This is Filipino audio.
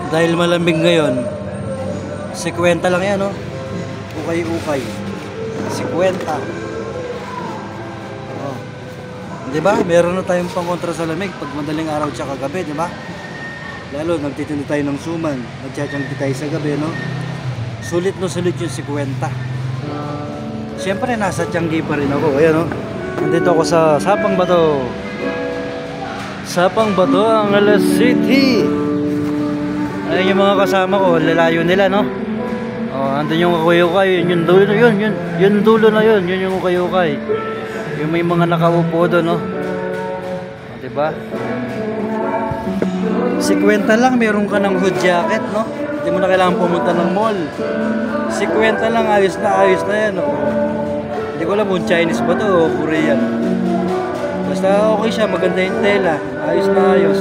Dahil malamig ngayon, 50 lang yan, no? Ukay-ukay. 50. Oh. Di ba? Meron na tayong pangkontra sa lamig pag madaling araw tsaka gabi, di ba? Lalo, nagtitinda tayo ng suman. Nagtsatsyanggi tayo sa gabi, no? Sulit no, sulit yung 50. Siyempre, nasa Tianggi pa rin ako. Ayan, no? Nandito ako sa Sapang Bato. Sapang Bato, ang Alas City. Ayun yung mga kasama ko, lalayo nila, no? Oh, andun yung ukay-ukay, yun yung dulo, yun dulo na yun yung ukay-ukay. Yung may mga nakaupo doon, no? Oh, diba? 50 lang, meron ka ng hood jacket, no? Hindi mo na kailangan pumunta ng mall. 50 lang, ayos na yan, no? Hindi ko alam kung Chinese ba to o Korean. Basta okay siya, maganda yung tela, ayos na ayos.